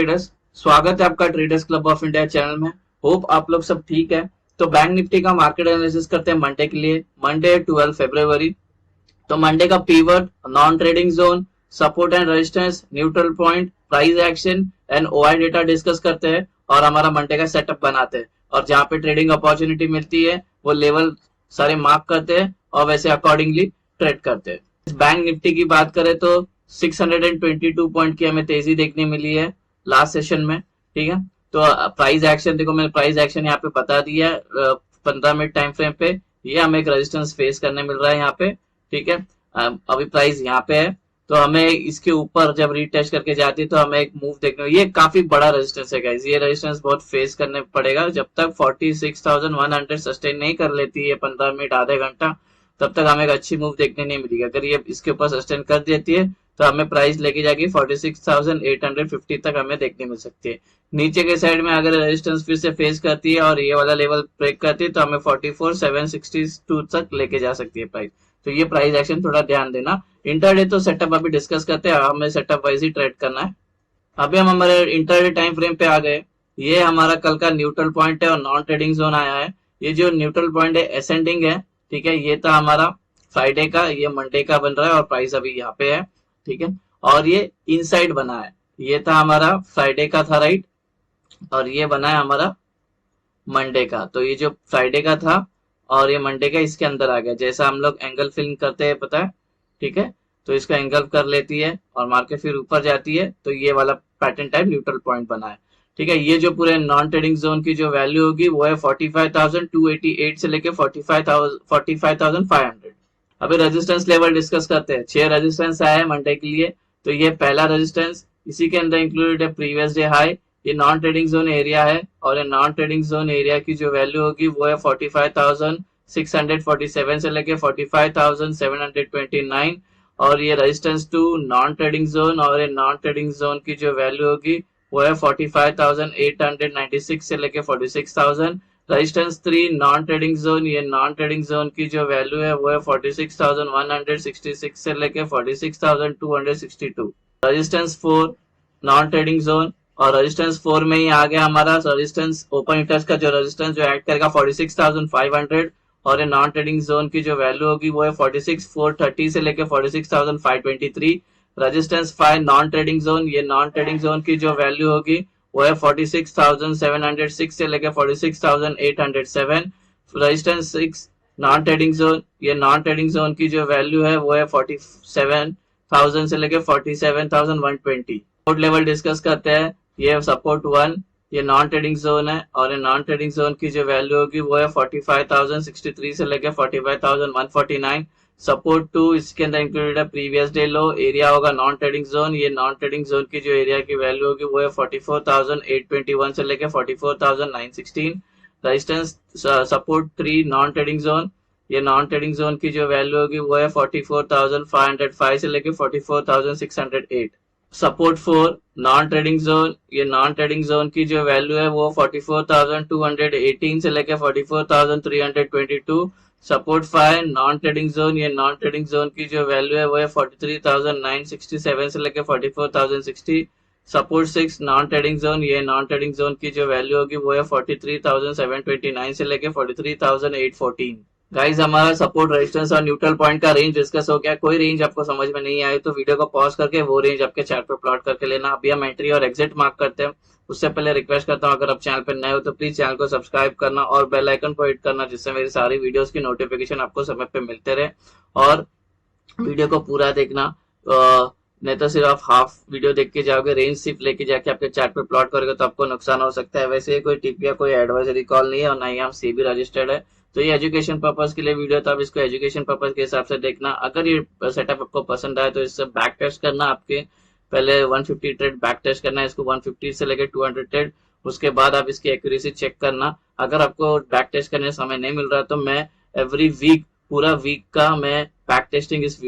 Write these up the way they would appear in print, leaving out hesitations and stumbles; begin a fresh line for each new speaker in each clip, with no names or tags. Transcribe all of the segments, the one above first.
Traders, स्वागत है आपका traders club of India channel में। होप आप लोग सब ठीक है। तो बैंक निफ्टी का मार्केट एनालिसिस करते हैं मंडे के लिए। मंडे 12 फरवरी। तो मंडे का pivot, non trading zone, support and resistance, neutral point, price action and OI data discuss करते हैं और हमारा मंडे का सेटअप बनाते हैं। और जहां पे ट्रेडिंग अपॉर्चुनिटी मिलती है वो लेवल सारे मार्क करते हैं और वैसे अकॉर्डिंगली ट्रेड करते हैं। बैंक निफ्टी की बात करें तो 622 पॉइंट की हमें तेजी देखने मिली है लास्ट सेशन में। ठीक है, तो प्राइस एक्शन देखो, मैंने प्राइस एक्शन यहाँ पे बता दिया है 15 मिनट टाइम फ्रेम पे। ये हमें एक रेजिस्टेंस फेस करने मिल रहा है यहाँ पे। ठीक है, अभी प्राइस यहाँ पे है, तो हमें इसके ऊपर जब रीटेस्ट करके जाती है तो हमें एक मूव देखने, ये काफी बड़ा रेजिस्टेंस है गाइस। ये रेजिस्टेंस बहुत फेस करने पड़ेगा। जब तक 46,100 सस्टेन नहीं कर लेती है 15 मिनट आधे घंटा, तब तक हमें एक अच्छी मूव देखने नहीं मिलेगी। अगर ये इसके ऊपर सस्टेन कर देती है तो हमें प्राइस लेके जाएगी 46,850 तक हमें देखने मिल सकती है। नीचे के साइड में अगर रेजिस्टेंस फिर से फेस करती है और ये वाला लेवल ब्रेक करती है तो हमें 44,762 तक लेके जा सकती है प्राइस। तो ये प्राइस एक्शन थोड़ा ध्यान देना। इंटरडे तो सेटअप अभी डिस्कस करते हैं, हमें सेटअप वाइज ही ट्रेड करना है। अभी हम हमारे इंटरडे टाइम फ्रेम पे आ गए। ये हमारा कल का न्यूट्रल पॉइंट है और नॉन ट्रेडिंग जोन आया है। ये जो न्यूट्रल पॉइंट है एसेंडिंग है। ठीक है, ये था हमारा फ्राइडे का, ये मंडे का बन रहा है और प्राइस अभी यहाँ पे है। ठीक है, और ये इनसाइड बना है। ये था हमारा फ्राइडे का था, राइट, और ये बना है हमारा मंडे का। तो ये जो फ्राइडे का था और ये मंडे का इसके अंदर आ गया। जैसा हम लोग एंगल फिल्म करते हैं पता है, ठीक है, तो इसका एंगल कर लेती है और मार्केट फिर ऊपर जाती है, तो ये वाला पैटर्न टाइप न्यूट्रल पॉइंट बना है। ठीक है, ये जो पूरे नॉन ट्रेडिंग जोन की जो वैल्यू होगी वो है 45,288 से लेके 45,500। अभी रेजिस्टेंस लेवल डिस्कस करते हैं। 6 रेजिस्टेंस आया है मंडे के लिए। तो ये पहला रेजिस्टेंस, इसी के अंदर इंक्लूडेड है प्रीवियस डे हाई। ये नॉन ट्रेडिंग जोन एरिया है और ये नॉन ट्रेडिंग जोन एरिया की जो वैल्यू होगी वो है 45,647 से लेके 45,729। और ये resistance to non trading zone और ये नॉन ट्रेडिंग जोन की जो वैल्यू होगी वो है 45,896 से लेके 46,000। रेजिस्टेंस 3 नॉन ट्रेडिंग जोन, ये नॉन ट्रेडिंग जोन की जो वैल्यू है वो है 46,166 से लेके 46,262। रेजिस्टेंस 4 नॉन ट्रेडिंग जोन, और रेजिस्टेंस 4 में ही आ गया हमारा रेजिस्टेंस ओपन इंटरेस्ट का जो रेजिस्टेंस जो ऐड करेगा 46,500। और ये नॉन ट्रेडिंग जोन की जो वैल्यू होगी वो है 46,430 से लेके 46,523। रेजिस्टेंस 5 नॉन ट्रेडिंग जोन, ये नॉन ट्रेडिंग जोन की जो वैल्यू होगी वो है 46,706 से लेके 46,807। रेजिस्टेंस 6 नॉन ट्रेडिंग जोन, ये नॉन ट्रेडिंग जोन की जो वैल्यू है वो है 47,000 से लेके 47,120। सपोर्ट लेवल डिस्कस करते हैं। ये सपोर्ट 1 ये नॉन ट्रेडिंग जोन है और ये नॉन ट्रेडिंग जोन की जो वैल्यू होगी वो है 45,063 से लेके 45,149। सपोर्ट 2 इसके अंदर इंक्लूडेड है प्रीवियस डे लो, एरिया होगा नॉन ट्रेडिंग जोन। ये नॉन ट्रेडिंग जोन की जो एरिया की वैल्यू होगी वो है 44,821 से लेके 44,916। Resistance support 3 non trading zone, ये नॉन ट्रेडिंग जोन की जो वैल्यू होगी वो है 44,505 से लेके 44,608। सपोर्ट 4 नॉन ट्रेडिंग जोन, ये नॉन ट्रेडिंग जोन की जो वैल्यू है वो 44,218 से लेके 44,322। सपोर्ट 5 नॉन ट्रेडिंग जोन, ये नॉन ट्रेडिंग जोन की जो वैल्यू है वो है 43,967 से लेके 44,060। सपोर्ट 6 नॉन ट्रेडिंग जोन, ये नॉन ट्रेडिंग जोन की जो वैल्यू होगी वो है 43,729 से लेके 43,814। गाइस हमारा सपोर्ट रेजिस्टेंस और न्यूट्रल पॉइंट का रेंज डिस्कस हो गया। कोई रेंज आपको समझ में नहीं आए तो वीडियो को पॉज करके वो रेंज आपके चार्ट पे प्लॉट करके लेना। अभी हम एंट्री और एग्जिट मार्क करते हैं। उससे पहले रिक्वेस्ट करता हूँ, अगर आप चैनल पर नए हो तो प्लीज चैनल को सब्सक्राइब करना और बेल आइकन को हिट करना, जिससे मेरी सारी वीडियोस की नोटिफिकेशन आपको समय पे मिलते रहे। और वीडियो को पूरा देखना, नहीं तो सिर्फ आप हाफ वीडियो देख के जाओगे, रेंज सिर्फ लेके जाके आपके चार्ट पे प्लॉट करोगे तो आपको नुकसान हो सकता है। वैसे कोई टिप या कोई एडवाइजरी कॉल नहीं है और ना ही हम सेबी रजिस्टर्ड है। तो ये एजुकेशन पर्पज के लिए वीडियो, तो आप इसको एजुकेशन पर्पज के हिसाब से देखना। अगर ये सेटअप आपको पसंद आए तो इससे बैक टेस्ट करना। आपके पहले 150 ट्रेड बैक टेस्ट करना है, इसको 150 से लेकर 200 ट्रेड, उसके बाद आप इसकी एक्यूरेसी चेक करना। अगर आपको बैक टेस्ट करने समय नहीं मिल रहा तो मैं एवरी वीक, पूरा वीक का मैं बैक टेस्टिंग इस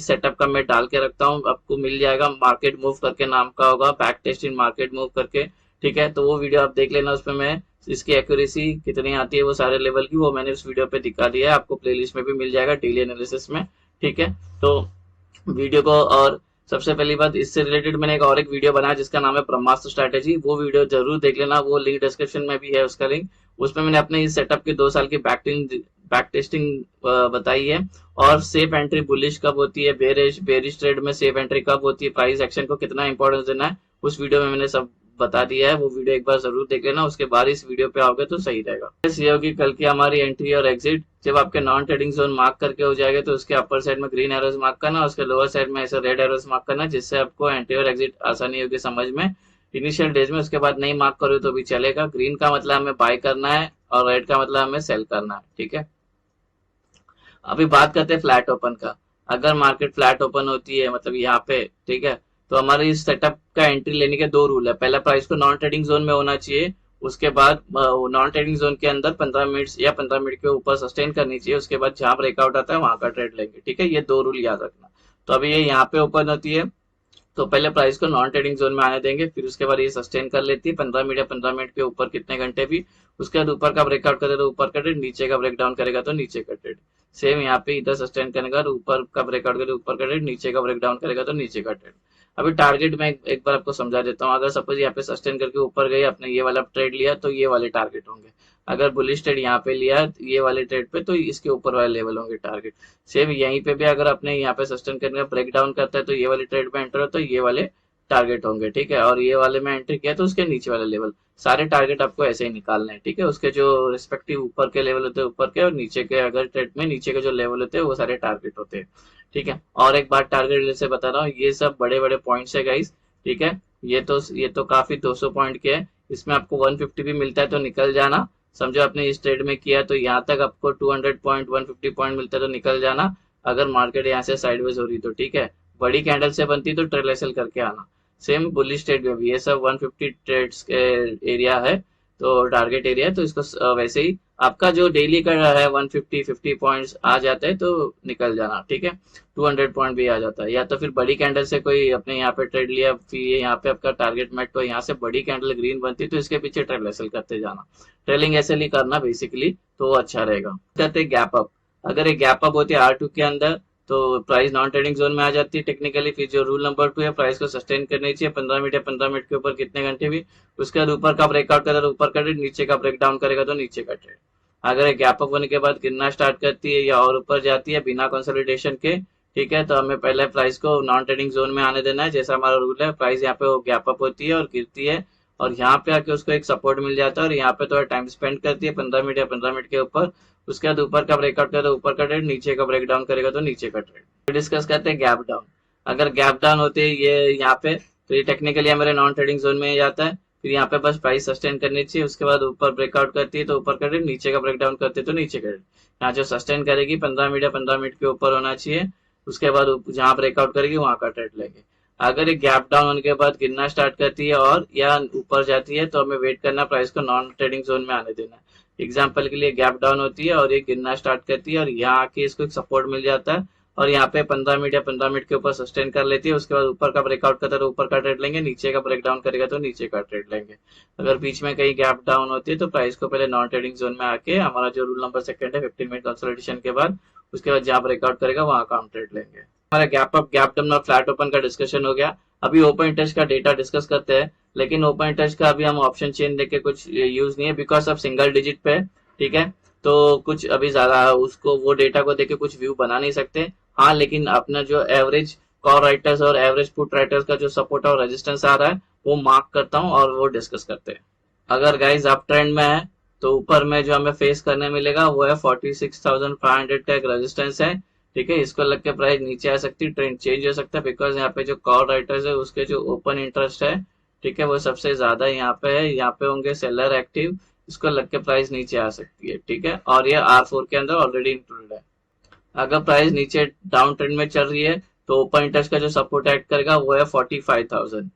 सेटअप का मैं डाल के रखता हूँ। आपको मिल जाएगा, मार्केट मूव करके नाम का होगा, बैक टेस्टिंग मार्केट मूव करके। ठीक है, तो वो वीडियो आप देख लेना। उसमें मैं इसकी एक्यूरेसी कितनी आती है वो सारे लेवल की वो मैंने उस वीडियो पे दिखा दिया है। आपको प्लेलिस्ट में भी मिल जाएगा डेली एनालिसिस में। ठीक है, तो वीडियो को और सबसे पहली बात, इससे रिलेटेड मैंने एक वीडियो बनाया जिसका नाम है ब्रह्मास्त्र स्ट्रैटेजी, वो वीडियो जरूर देख लेना, वो लिंक डिस्क्रिप्शन में भी है उसका लिंक। उसमें मैंने अपने इस सेटअप के 2 साल की बैक टेस्टिंग बताई है, और सेफ एंट्री बुलिश कब होती है, बेरिश ट्रेड में सेफ एंट्री कब होती है, प्राइस एक्शन को कितना इंपॉर्टेंस देना है, उस वीडियो में मैंने सब बता दिया है। वो वीडियो एक बार जरूर देख लेना, उसके बाद इस वीडियो पे आओगे तो सही रहेगा। ये होगी कल की हमारी एंट्री और एग्जिट। जब आपके नॉन ट्रेडिंग जोन मार्क करके हो जाएगा तो उसके अपर साइड में ग्रीन एरोज मार्क करना, उसके लोअर साइड में ऐसे रेड एरोज मार्क करना, जिससे आपको एंट्री और एग्जिट आसानी होगी समझ में इनिशियल डेज में। उसके बाद नहीं मार्क करो तो भी चलेगा। ग्रीन का मतलब हमें बाय करना है और रेड का मतलब हमें सेल करना है, ठीक है। अभी बात करते हैं फ्लैट ओपन का। अगर मार्केट फ्लैट ओपन होती है मतलब यहाँ पे, ठीक है, तो हमारे इस सेटअप का एंट्री लेने के 2 रूल है। पहला, प्राइस को नॉन ट्रेडिंग जोन में होना चाहिए। उसके बाद नॉन ट्रेडिंग जोन के अंदर 15 मिनट या 15 मिनट के ऊपर सस्टेन करनी चाहिए। उसके बाद जहां ब्रेकआउट आता है वहां का ट्रेड लेंगे, ठीक है। ये 2 रूल याद रखना। तो अभी ये यहाँ पे ओपन होती है तो पहले प्राइस को नॉन ट्रेडिंग जोन में आने देंगे, फिर उसके बाद ये सस्टेन कर लेती है 15 मिनट या 15 मिनट के ऊपर कितने घंटे भी। उसके बाद ऊपर का ब्रेकआउट करेगा तो ऊपर का ट्रेड, नीचे का ब्रेकडाउन करेगा तो नीचे का ट्रेड। सेम यहाँ पे इधर सस्टेन करेगा तो ऊपर का ब्रेकआउट करेगा ऊपर का ट्रेड, नीचे का ब्रेकडाउन करेगा तो नीचे का ट्रेड। अभी टारगेट में एक बार आपको समझा देता हूँ। अगर सपोज यहाँ पे सस्टेन करके ऊपर गए, आपने ये वाला ट्रेड लिया तो ये वाले टारगेट होंगे। अगर बुलिश ट्रेड यहाँ पे लिया ये वाले ट्रेड पे तो इसके ऊपर वाले लेवल होंगे टारगेट। सेम यहीं पे भी अगर आपने यहाँ पे सस्टेन करके ब्रेक डाउन करता है तो ये वाले ट्रेड में एंटर हो तो ये वाले टारगेट होंगे, ठीक है। और ये वाले में एंट्री किया तो उसके नीचे वाले लेवल, सारे टारगेट आपको ऐसे ही निकालने हैं, ठीक है। उसके जो रिस्पेक्टिव ऊपर के लेवल होते हैं ऊपर के, और नीचे के अगर ट्रेड में नीचे के जो लेवल होते हैं वो सारे टारगेट होते हैं, ठीक है। और एक बात टारगेट से बता रहा हूँ, ये सब बड़े बड़े पॉइंट्स है गाइस, ठीक है। ये तो काफी 200 पॉइंट के है। इसमें आपको 150 भी मिलता है तो निकल जाना। समझो आपने इस ट्रेड में किया तो यहाँ तक आपको 200 पॉइंट 150 पॉइंट मिलता है तो निकल जाना। अगर मार्केट यहाँ से साइडवेज हो रही तो ठीक है, बड़ी कैंडल से बनती तो ट्रेल एसएल करके आना। सेम बुलिश ट्रेड में भी ये सब 150 ट्रेड्स के एरिया है, तो टारगेट एरिया है। तो इसको वैसे ही आपका जो डेली का है 150 50 पॉइंट्स आ जाते हैं तो निकल जाना, ठीक है। 200 पॉइंट भी आ जाता है। या तो फिर बड़ी कैंडल से कोई अपने यहाँ पे ट्रेड लिया, फिर यहाँ पे आपका टारगेट मेट तो यहाँ से बड़ी कैंडल ग्रीन बनती तो इसके पीछे ट्रेल एसएल करते जाना, ट्रेलिंग एसएल ही करना बेसिकली, तो वो अच्छा रहेगा। कहते गैप अप। अगर एक गैप अप होती है R2 के अंदर तो प्राइस नॉन ट्रेडिंग जोन में आ जाती है टेक्निकली। फिर जो रूल नंबर 2 है, प्राइस को सस्टेन करनी चाहिए 15 मिनट या 15 मिनट के ऊपर कितने घंटे भी। उसके बाद ऊपर का ब्रेकआउट करेगा तो ऊपर का ट्रेड, नीचे का ब्रेक डाउन करेगा तो नीचे का ट्रेड। अगर एक गैप अप होने के बाद गिरना स्टार्ट करती है या और ऊपर जाती है बिना कंसोलिडेशन के, ठीक है, तो हमें पहले प्राइस को नॉन ट्रेडिंग जोन में आने देना है। जैसा हमारा रूल है, प्राइस यहाँ पे गैप अप होती है और गिरती है और यहाँ पे आके उसको एक सपोर्ट मिल जाता है और यहाँ पे थोड़ा टाइम स्पेंड करती है 15 मिनट या 15 मिनट के ऊपर। उसके बाद ऊपर का ब्रेकआउट करेगा तो ऊपर का ट्रेड, नीचे का ब्रेक डाउन करेगा तो नीचे का ट्रेड। डिस्कस करते हैं गैप डाउन। अगर गैप डाउन होते है ये यहाँ पे तो ये टेक्निकली हमारे नॉन ट्रेडिंग जोन में जाता है। फिर यहाँ पे बस प्राइस सस्टेन करनी चाहिए, उसके बाद ऊपर ब्रेकआउट करती है तो ऊपर का ट्रेड, नीचे का ब्रेक डाउन करती है तो नीचे का ट्रेड। यहाँ जो सस्टेन करेगी 15 मिनट या 15 मिनट के ऊपर होना चाहिए। उसके बाद जहाँ ब्रेकआउट करेगी वहां का ट्रेड लेंगे। अगर एक गैप डाउन होने के बाद गिरना स्टार्ट करती है और या ऊपर जाती है तो हमें वेट करना, प्राइस को नॉन ट्रेडिंग जोन में आने देना। एग्जाम्पल के लिए गैप डाउन होती है और ये गिरना स्टार्ट करती है और यहाँ आके इसको एक सपोर्ट मिल जाता है और यहाँ पे 15 मिनट या 15 मिनट के ऊपर सस्टेन कर लेती है। उसके बाद ऊपर का ब्रेकआउट करता है तो ऊपर का ट्रेड लेंगे, नीचे का ब्रेक डाउन करेगा तो नीचे का ट्रेड लेंगे। अगर बीच में कहीं गैप डाउन होती है तो प्राइस को पहले नॉन ट्रेडिंग जोन में आके, हमारा जो रूल नंबर 2 है 15 मिनट कंसोलिडेशन के बाद, उसके बाद जहाँ ब्रेकआउट करेगा वहां का हम ट्रेड लेंगे। हमारा गैप अप, गैप डाउन और फ्लैट ओपन का डिस्कशन हो गया। अभी ओपन इंटरेस्ट का डेटा डिस्कस करते हैं, लेकिन ओपन इंटरेस्ट का अभी हम ऑप्शन चेन देके कुछ यूज नहीं है बिकॉज अब सिंगल डिजिट पे, ठीक है। तो कुछ अभी ज्यादा उसको वो डेटा को देके कुछ व्यू बना नहीं सकते। हाँ, लेकिन अपना जो एवरेज कॉल राइटर्स और एवरेज पुट राइटर्स का जो सपोर्ट और रेजिस्टेंस आ रहा है वो मार्क करता हूँ और वो डिस्कस करते हैं। अगर गाइज अप ट्रेंड में है तो ऊपर में जो हमें फेस करने मिलेगा वो है 46,500 का एक रेजिस्टेंस है, ठीक है। इसको लग के प्राइस नीचे आ सकती है, ट्रेंड चेंज हो सकता है बिकॉज यहाँ पे जो कॉल राइटर्स है उसके जो ओपन इंटरेस्ट है, ठीक है, वो सबसे ज्यादा यहाँ पे है। यहाँ पे होंगे सेलर एक्टिव, इसको लग के प्राइस नीचे आ सकती है, ठीक है। और ये R4 के अंदर ऑलरेडी इंक्लूडेड है। अगर प्राइस नीचे डाउन ट्रेंड में चल रही है तो ओपन इंटरेस्ट का जो सपोर्ट ऐड करेगा वो है 45,000,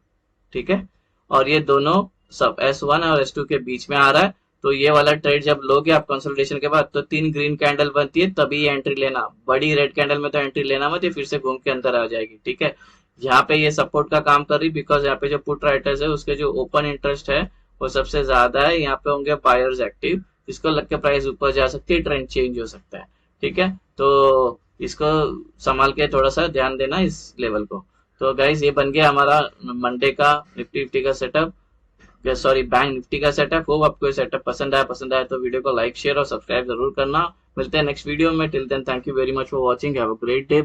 ठीक है। और ये दोनों सब S1 और S2 के बीच में आ रहा है। तो ये वाला ट्रेड जब लोगे आप कंसोलिडेशन के बाद तो 3 ग्रीन कैंडल बनती है तभी एंट्री लेना। बड़ी रेड कैंडल में तो एंट्री लेना मत, ये फिर से घूम के अंदर आ जाएगी, ठीक है। यहाँ पे ये सपोर्ट का काम कर रही बिकॉज यहाँ पे जो पुट राइटर्स है उसके जो ओपन इंटरेस्ट है वो सबसे ज्यादा है। यहाँ पे होंगे बायर्स एक्टिव, इसको लग के प्राइस ऊपर जा सकती है, ट्रेंड चेंज हो सकता है, ठीक है। तो इसको संभाल के थोड़ा सा ध्यान देना इस लेवल को। तो गाइज ये बन गया हमारा मंडे का निफ्टी निफ्टी का सेटअप, सॉरी बैंक निफ्टी का सेटअप। होप आपको ये सेटअप पसंद आया तो वीडियो को लाइक शेयर और सब्सक्राइब जरूर करना। मिलते हैं नेक्स्ट वीडियो में, till then thank you very much for watching, have a great day.